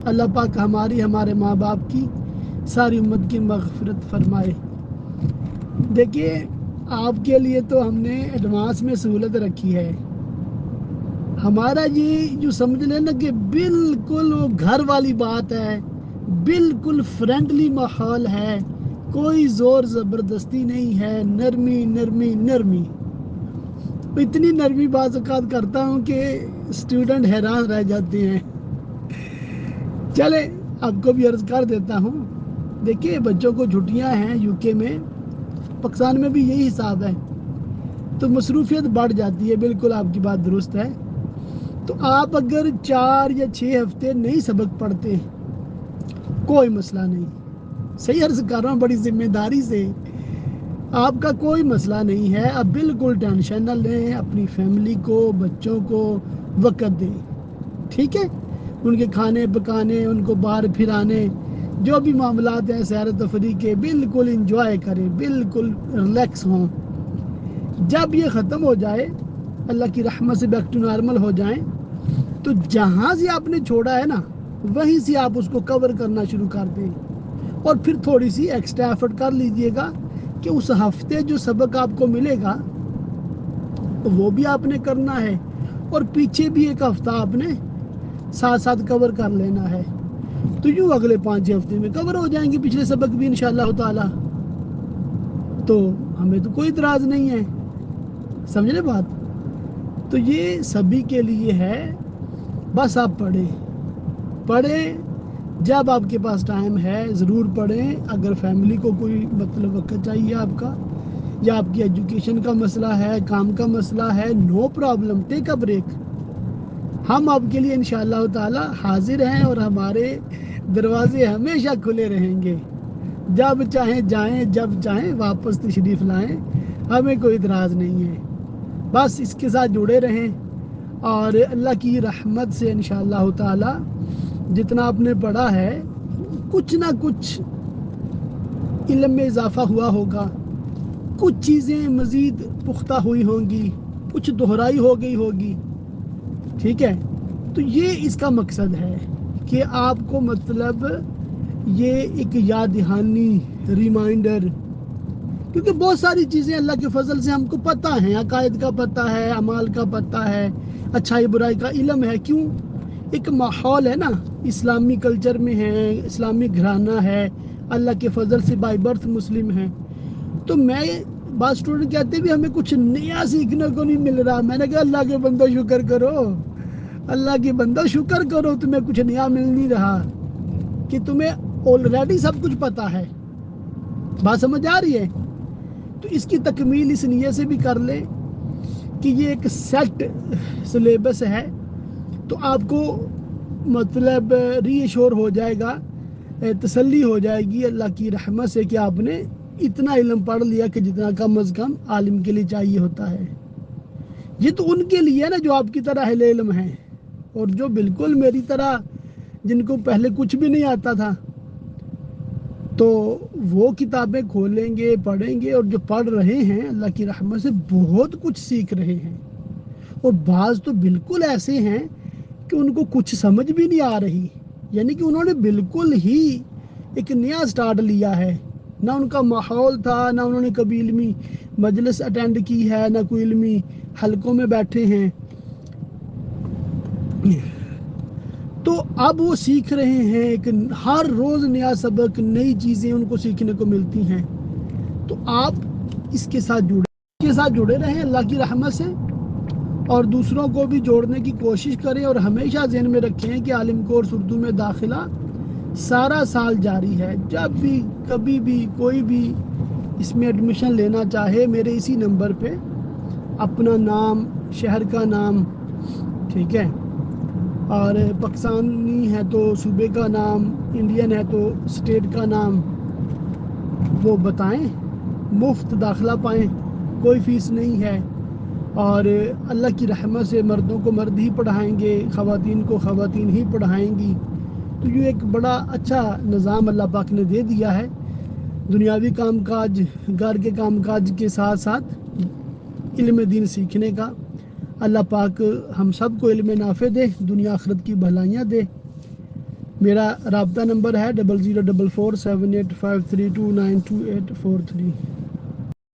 अल्लाह पाक हमारी हमारे माँ बाप की सारी उम्मत की मग़फ़िरत फरमाए। देखिए, आपके लिए तो हमने एडवांस में सहूलत रखी है। हमारा ये जो समझ लेना कि बिल्कुल वो घर वाली बात है, बिल्कुल फ्रेंडली माहौल है, कोई ज़ोर ज़बरदस्ती नहीं है, नरमी नरमी नरमी। इतनी नरमी बात करता हूँ कि स्टूडेंट हैरान रह जाते हैं। चले, आपको भी अर्ज़ कर देता हूँ। देखिए, बच्चों को छुट्टियाँ हैं यूके में, पाकिस्तान में भी यही हिसाब है, तो मसरूफियत बढ़ जाती है। बिल्कुल आपकी बात दुरुस्त है। तो आप अगर 4 या 6 हफ्ते नहीं सबक पढ़ते, कोई मसला नहीं। सही अर्ज़ कर रहा हूँ बड़ी जिम्मेदारी से, आपका कोई मसला नहीं है। अब बिल्कुल टेंशन न लें, अपनी फैमिली को, बच्चों को वक्त दें, ठीक है। उनके खाने पकाने, उनको बाहर फिराने, जो भी मामलात हैं सैर तफरी के, बिल्कुल इंजॉय करें, बिल्कुल रिलैक्स हों। जब ये ख़त्म हो जाए, अल्लाह की रहमत से बैक टू नॉर्मल हो जाए, तो जहाँ से आपने छोड़ा है ना, वहीं से आप उसको कवर करना शुरू कर दें। और फिर थोड़ी सी एक्स्ट्रा एफर्ट कर लीजिएगा कि उस हफ्ते जो सबक आपको मिलेगा वो भी आपने करना है, और पीछे भी एक हफ्ता आपने साथ साथ कवर कर लेना है। तो यूँ अगले 5 हफ्ते में कवर हो जाएंगे पिछले सबक भी इंशाअल्लाह ताला। तो हमें तो कोई इतराज़ नहीं है, समझ ले बात। तो ये सभी के लिए है। बस आप पढ़ें जब आपके पास टाइम है, ज़रूर पढ़ें। अगर फैमिली को कोई मतलब वक्त चाहिए आपका, या आपकी एजुकेशन का मसला है, काम का मसला है, no problem, take a break. हम आपके लिए इंशाअल्लाह ताला हाजिर हैं, और हमारे दरवाजे हमेशा खुले रहेंगे। जब चाहें जाएं, जब चाहें वापस तशरीफ़ लाएं, हमें कोई इतराज़ नहीं है। बस इसके साथ जुड़े रहें, और अल्लाह की रहमत से इंशाअल्लाह ताला जितना आपने पढ़ा है, कुछ ना कुछ इल्म में इजाफ़ा हुआ होगा, कुछ चीज़ें मज़ीद पुख्ता हुई होंगी, कुछ दोहराई हो गई होगी, ठीक है। तो ये इसका मकसद है कि आपको मतलब ये एक याद दहानी, रिमाइंडर, क्योंकि बहुत सारी चीज़ें अल्लाह के फजल से हमको पता है, अकायद का पता है, अमाल का पता है, अच्छाई बुराई का इल्म है। क्यों? एक माहौल है ना, इस्लामी कल्चर में है, इस्लामी घराना है, अल्लाह के फजल से बाय बर्थ मुस्लिम है। तो मैं, बात स्टूडेंट कहते भी हमें कुछ नया सीखने को नहीं मिल रहा। मैंने कहा अल्लाह के बंदो शुक्र करो, अल्लाह के बंदो शुक्र करो, तुम्हें कुछ नया मिल नहीं रहा, कि तुम्हें ऑलरेडी सब कुछ पता है। बात समझ आ रही है? तो इसकी तकमील इस नियत से भी कर ले कि ये एक सेट सिलेबस है, तो आपको मतलब रीअश्योर हो जाएगा, तसल्ली हो जाएगी अल्लाह की रहमत से कि आपने इतना इल्म पढ़ लिया कि जितना कम अज़ कम आलिम के लिए चाहिए होता है। ये तो उनके लिए है ना जो आपकी तरह अहले इल्म हैं, और जो बिल्कुल मेरी तरह जिनको पहले कुछ भी नहीं आता था, तो वो किताबें खोलेंगे, पढ़ेंगे, और जो पढ़ रहे हैं अल्लाह की रहमत से बहुत कुछ सीख रहे हैं। और बाज़ तो बिल्कुल ऐसे हैं कि उनको कुछ समझ भी नहीं आ रही, यानी कि उन्होंने बिल्कुल ही एक नया स्टार्ट लिया है, ना उनका माहौल था, ना उन्होंने कभी इल्मी मजलिस अटेंड की है, ना कोई इल्मी हलकों में बैठे हैं। तो अब वो सीख रहे हैं, एक हर रोज़ नया सबक, नई चीज़ें उनको सीखने को मिलती हैं। तो आप इसके साथ जुड़े रहें अल्लाह की रहमत से, और दूसरों को भी जोड़ने की कोशिश करें। और हमेशा ज़हन में रखें कि आलिम कोर्स उर्दू में दाखिला सारा साल जारी है। जब भी कभी भी कोई भी इसमें एडमिशन लेना चाहे, मेरे इसी नंबर पे अपना नाम, शहर का नाम, ठीक है, और पाकिस्तानी है तो सूबे का नाम, इंडियन है तो स्टेट का नाम, वो बताएं। मुफ्त दाखिला पाएँ, कोई फ़ीस नहीं है, और अल्लाह की रहमत से मर्दों को मर्द ही पढ़ाएंगे, ख़वातीन को ख़वातीन ही पढ़ाएंगी। तो ये एक बड़ा अच्छा निज़ाम अल्लाह पाक ने दे दिया है, दुनियावी कामकाज, घर के कामकाज के साथ साथ इल्म दीन सीखने का। अल्लाह पाक हम सब को इल्म नाफ़े दे, दुनिया आखिरत की भलाइयाँ दे। میرا رابطہ نمبر ہے 00447853292843۔